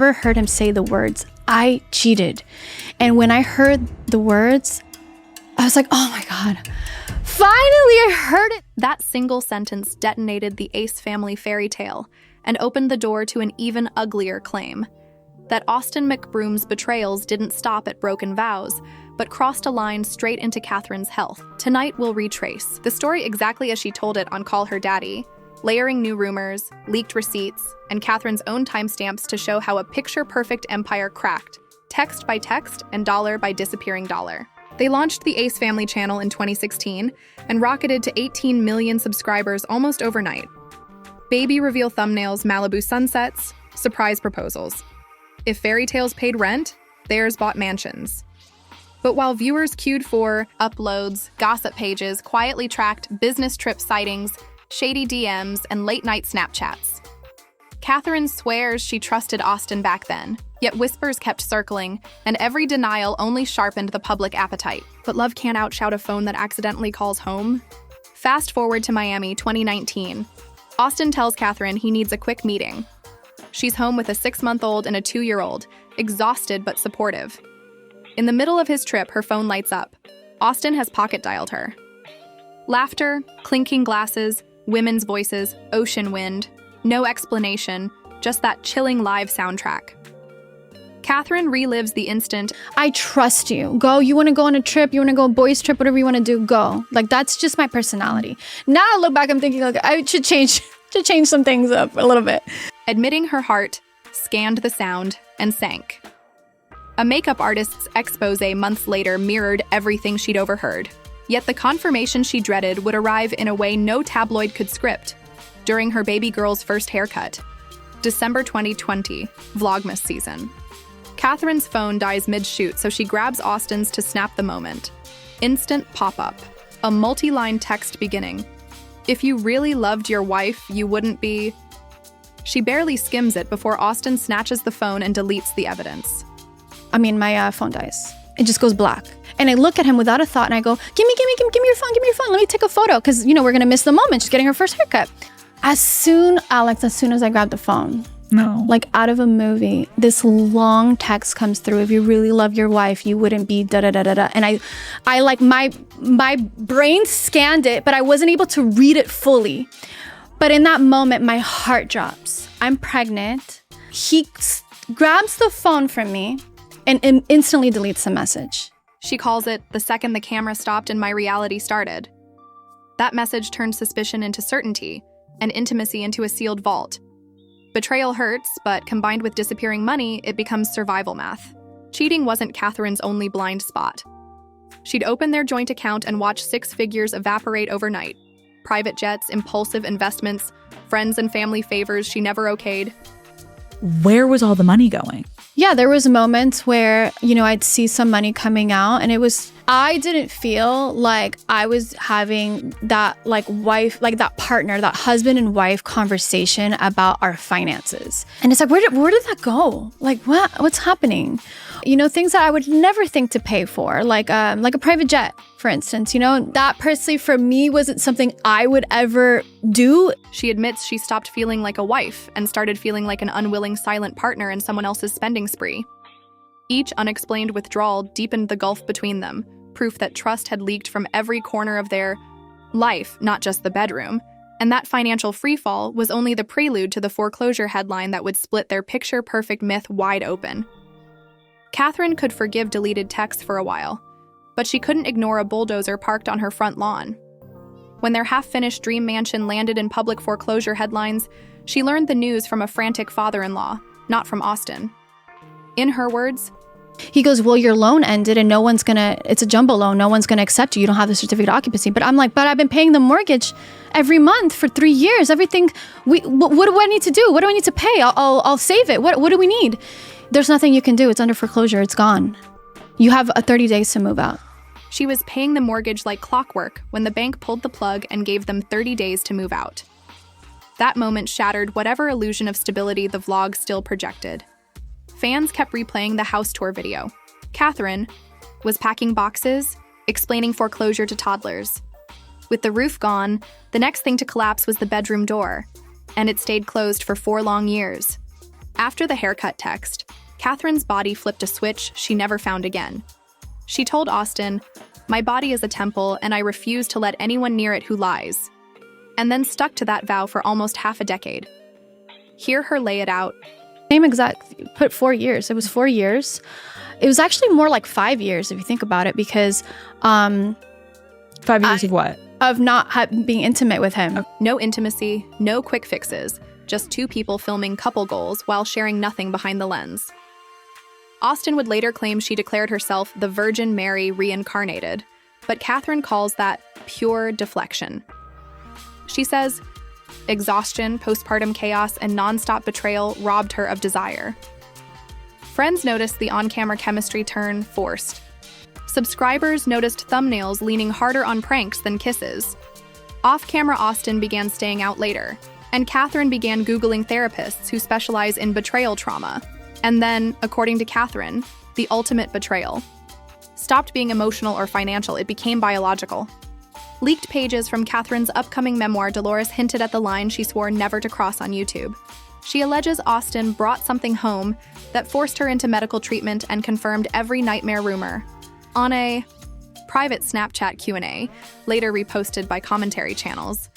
Never heard him say the words, "I cheated." And when I heard the words, I was like, oh my God, finally I heard it. That single sentence detonated the Ace family fairy tale and opened the door to an even uglier claim: that Austin McBroom's betrayals didn't stop at broken vows, but crossed a line straight into Catherine's health. Tonight we'll retrace the story exactly as she told it on Call Her Daddy, layering new rumors, leaked receipts, and Catherine's own timestamps to show how a picture-perfect empire cracked, text by text and dollar by disappearing dollar. They launched the Ace Family channel in 2016 and rocketed to 18 million subscribers almost overnight. Baby reveal thumbnails, Malibu sunsets, surprise proposals. If fairy tales paid rent, theirs bought mansions. But while viewers queued for uploads, gossip pages quietly tracked business trip sightings, shady DMs, and late-night Snapchats. Catherine swears she trusted Austin back then, yet whispers kept circling, and every denial only sharpened the public appetite. But love can't outshout a phone that accidentally calls home. Fast forward to Miami 2019. Austin tells Catherine he needs a quick meeting. She's home with a 6-month-old and a 2-year-old, exhausted but supportive. In the middle of his trip, her phone lights up. Austin has pocket dialed her. Laughter, clinking glasses, women's voices, ocean wind. No explanation, just that chilling live soundtrack. Catherine relives the instant. I trust you. Go. You want to go on a trip? You want to go a boys trip? Whatever you want to do, go. Like, that's just my personality. Now I look back, I'm thinking, like, I should change some things up a little bit. Admitting her heart, scanned the sound, and sank. A makeup artist's expose months later mirrored everything she'd overheard. Yet the confirmation she dreaded would arrive in a way no tabloid could script. During her baby girl's first haircut. December 2020, Vlogmas season. Catherine's phone dies mid-shoot, so she grabs Austin's to snap the moment. Instant pop-up. A multi-line text beginning. If you really loved your wife, you wouldn't be... She barely skims it before Austin snatches the phone and deletes the evidence. I mean, my phone dies. It just goes black. And I look at him without a thought and I go, give me your phone. Let me take a photo. Because, we're going to miss the moment. She's getting her first haircut. As soon as I grabbed the phone, no, like out of a movie, this long text comes through. If you really love your wife, you wouldn't be da-da-da-da-da. And I like, my brain scanned it, but I wasn't able to read it fully. But in that moment, my heart drops. I'm pregnant. He grabs the phone from me and instantly deletes the message. She calls it the second the camera stopped and my reality started. That message turned suspicion into certainty and intimacy into a sealed vault. Betrayal hurts, but combined with disappearing money, it becomes survival math. Cheating wasn't Catherine's only blind spot. She'd open their joint account and watch 6 figures evaporate overnight. Private jets, impulsive investments, friends and family favors she never okayed. Where was all the money going? Yeah, there was moments where, I'd see some money coming out and I didn't feel like I was having that that partner, that husband and wife conversation about our finances. And it's like, where did that go? Like, what's happening? Things that I would never think to pay for, like a private jet, for instance, that personally for me wasn't something I would ever do. She admits she stopped feeling like a wife and started feeling like an unwilling silent partner in someone else's spending spree. Each unexplained withdrawal deepened the gulf between them, proof that trust had leaked from every corner of their life, not just the bedroom. And that financial freefall was only the prelude to the foreclosure headline that would split their picture-perfect myth wide open. Catherine could forgive deleted texts for a while, but she couldn't ignore a bulldozer parked on her front lawn. When their half-finished dream mansion landed in public foreclosure headlines, she learned the news from a frantic father-in-law, not from Austin. In her words, he goes, well, your loan ended and it's a jumbo loan. No one's going to accept you. You don't have the certificate of occupancy. But I'm like, but I've been paying the mortgage every month for 3 years. Everything, what do I need to do? What do I need to pay? I'll save it. What do we need? There's nothing you can do. It's under foreclosure. It's gone. You have 30 days to move out. She was paying the mortgage like clockwork when the bank pulled the plug and gave them 30 days to move out. That moment shattered whatever illusion of stability the vlog still projected. Fans kept replaying the house tour video. Catherine was packing boxes, explaining foreclosure to toddlers. With the roof gone, the next thing to collapse was the bedroom door, and it stayed closed for 4 long years. After the haircut text, Catherine's body flipped a switch she never found again. She told Austin, "My body is a temple, and I refuse to let anyone near it who lies," and then stuck to that vow for almost half a decade. Hear her lay it out. Same exact, put 4 years. It was 4 years. It was actually more like 5 years if you think about it, because 5 years of what? of not being intimate with him. No intimacy, no quick fixes, just two people filming couple goals while sharing nothing behind the lens. Austin would later claim she declared herself the Virgin Mary reincarnated, but Catherine calls that pure deflection. She says, exhaustion, postpartum chaos, and nonstop betrayal robbed her of desire. Friends noticed the on-camera chemistry turn forced. Subscribers noticed thumbnails leaning harder on pranks than kisses. Off-camera Austin began staying out later, and Catherine began Googling therapists who specialize in betrayal trauma. And then, according to Catherine, the ultimate betrayal stopped being emotional or financial, it became biological. Leaked pages from Catherine's upcoming memoir, Dolores, hinted at the line she swore never to cross on YouTube. She alleges Austin brought something home that forced her into medical treatment and confirmed every nightmare rumor. On a private Snapchat Q&A, later reposted by commentary channels,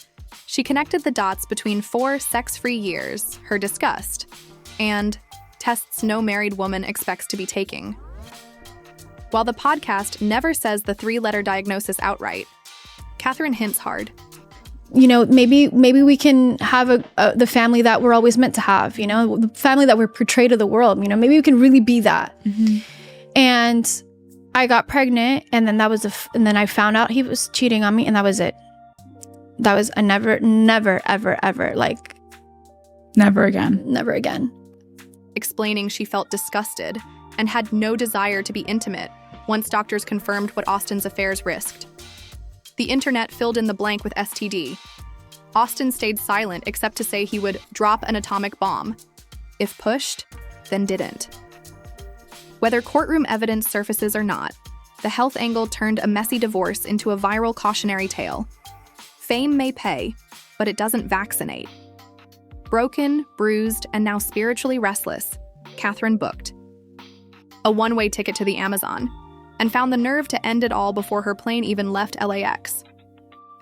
she connected the dots between 4 sex-free years, her disgust, and tests no married woman expects to be taking. While the podcast never says the 3-letter diagnosis outright, Catherine hints hard. You know, maybe we can have the family that we're always meant to have, you know, the family that we're portrayed to the world, you know, maybe we can really be that. Mm-hmm. And I got pregnant, and then and then I found out he was cheating on me, and that was it. That was a never, ever, like... Never again. Never again. Explaining she felt disgusted and had no desire to be intimate once doctors confirmed what Austin's affairs risked. The internet filled in the blank with STD. Austin stayed silent except to say he would drop an atomic bomb. If pushed, then didn't. Whether courtroom evidence surfaces or not, the health angle turned a messy divorce into a viral cautionary tale. Fame may pay, but it doesn't vaccinate. Broken, bruised, and now spiritually restless, Catherine booked a one-way ticket to the Amazon and found the nerve to end it all before her plane even left LAX.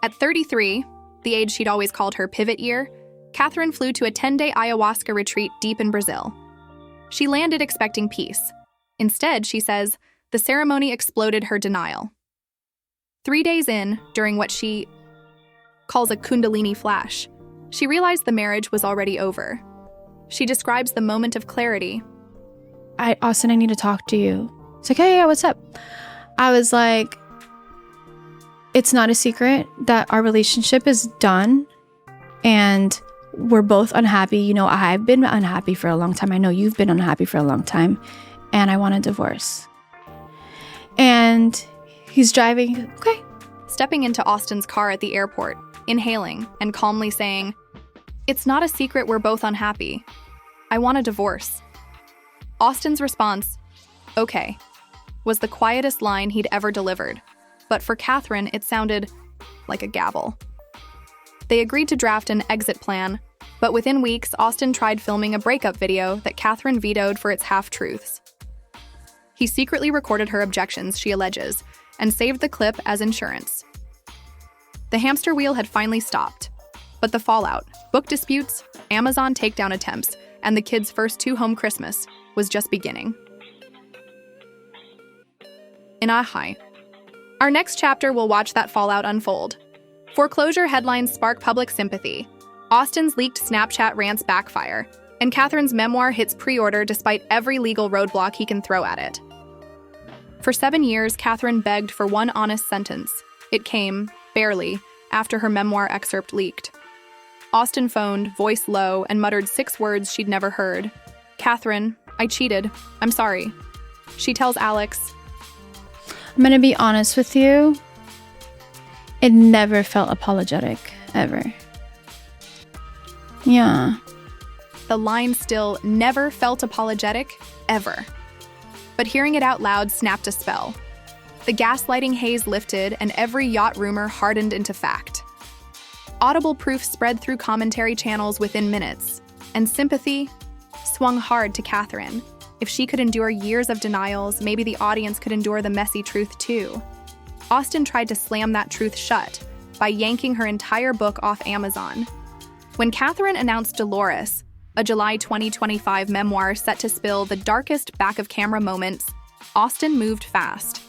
At 33, the age she'd always called her pivot year, Catherine flew to a 10-day ayahuasca retreat deep in Brazil. She landed expecting peace. Instead, she says, the ceremony exploded her denial. 3 days in, during what she calls a Kundalini flash, she realized the marriage was already over. She describes the moment of clarity. Austin, I need to talk to you. It's like, hey, yeah, what's up? I was like, it's not a secret that our relationship is done and we're both unhappy. You know, I've been unhappy for a long time. I know you've been unhappy for a long time, and I want a divorce. And he's driving, okay. Stepping into Austin's car at the airport, inhaling and calmly saying, "It's not a secret we're both unhappy. I want a divorce." Austin's response, "Okay," was the quietest line he'd ever delivered, but for Catherine, it sounded like a gavel. They agreed to draft an exit plan, but within weeks, Austin tried filming a breakup video that Catherine vetoed for its half-truths. He secretly recorded her objections, she alleges, and saved the clip as insurance. The hamster wheel had finally stopped, but the fallout, book disputes, Amazon takedown attempts, and the kids' first 2-home Christmas was just beginning. In Ahai, our next chapter will watch that fallout unfold. Foreclosure headlines spark public sympathy. Austin's leaked Snapchat rants backfire, and Catherine's memoir hits pre-order despite every legal roadblock he can throw at it. For 7 years, Catherine begged for one honest sentence. It came, barely, after her memoir excerpt leaked. Austin phoned, voice low, and muttered 6 words she'd never heard. "Catherine, I cheated. I'm sorry." She tells Alex, I'm gonna be honest with you. It never felt apologetic, ever. Yeah. the line still never felt apologetic, ever. But hearing it out loud snapped a spell. The gaslighting haze lifted, and every yacht rumor hardened into fact. Audible proof spread through commentary channels within minutes, and sympathy, swung hard to Catherine. If she could endure years of denials, maybe the audience could endure the messy truth too. Austen tried to slam that truth shut by yanking her entire book off Amazon. When Catherine announced Dolores, a July 2025 memoir set to spill the darkest back-of-camera moments, Austen moved fast.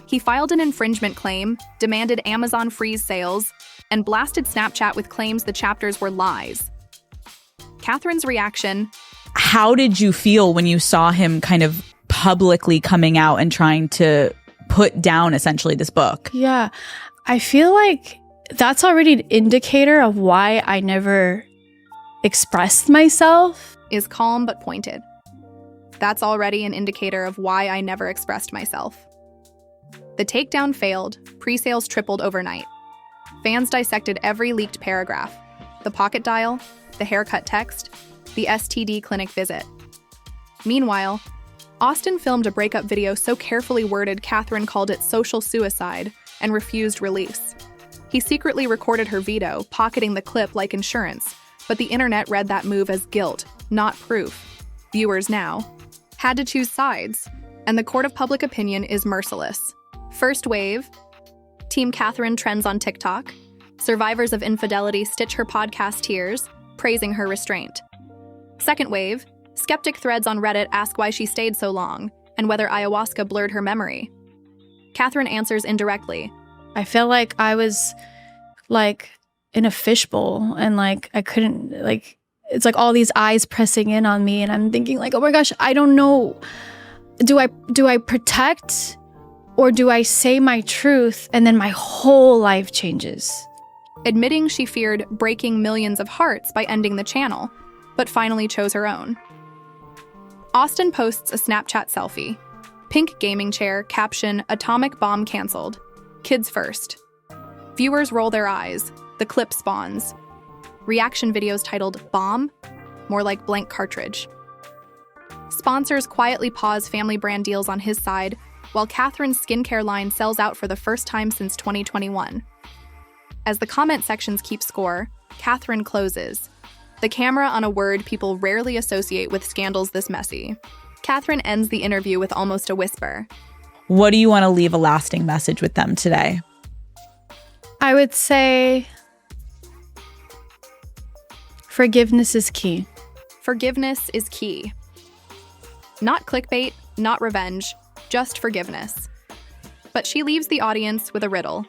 He filed an infringement claim, demanded Amazon freeze sales, and blasted Snapchat with claims the chapters were lies. Catherine's reaction: How did you feel when you saw him kind of publicly coming out and trying to put down essentially this book? Yeah, I feel like that's already an indicator of why I never expressed myself. Is calm but pointed. That's already an indicator of why I never expressed myself. The takedown failed, pre-sales tripled overnight. Fans dissected every leaked paragraph: the pocket dial, the haircut text, the STD clinic visit. Meanwhile, Austen filmed a breakup video so carefully worded Catherine called it social suicide and refused release. He secretly recorded her veto, pocketing the clip like insurance, but the internet read that move as guilt, not proof. Viewers now had to choose sides, and the court of public opinion is merciless. First wave, Team Catherine trends on TikTok. Survivors of infidelity stitch her podcast tears, praising her restraint. Second wave, skeptic threads on Reddit ask why she stayed so long and whether ayahuasca blurred her memory. Catherine answers indirectly. I feel like I was like in a fishbowl and like I couldn't, like, it's like all these eyes pressing in on me and I'm thinking like, oh my gosh, I don't know. Do I protect or do I say my truth and then my whole life changes? Admitting she feared breaking millions of hearts by ending the channel, but finally chose her own. Austen posts a Snapchat selfie. Pink gaming chair, caption, atomic bomb canceled. Kids first. Viewers roll their eyes. The clip spawns. Reaction videos titled Bomb? More like blank cartridge. Sponsors quietly pause family brand deals on his side, while Catherine's skincare line sells out for the first time since 2021. As the comment sections keep score, Catherine closes, the camera on a word people rarely associate with scandals this messy. Catherine ends the interview with almost a whisper. What do you want to leave a lasting message with them today? I would say forgiveness is key. Forgiveness is key. Not clickbait, not revenge, just forgiveness. But she leaves the audience with a riddle.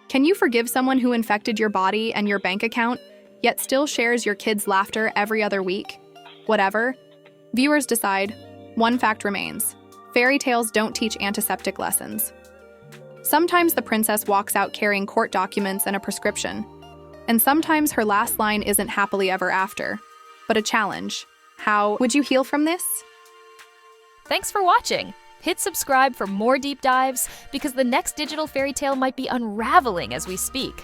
Can you forgive someone who infected your body and your bank account, yet still shares your kids' laughter every other week? Whatever. Viewers decide. One fact remains. Fairy tales don't teach antiseptic lessons. Sometimes the princess walks out carrying court documents and a prescription. And sometimes her last line isn't happily ever after, but a challenge. How would you heal from this? Thanks for watching. Hit subscribe for more deep dives because the next digital fairy tale might be unraveling as we speak.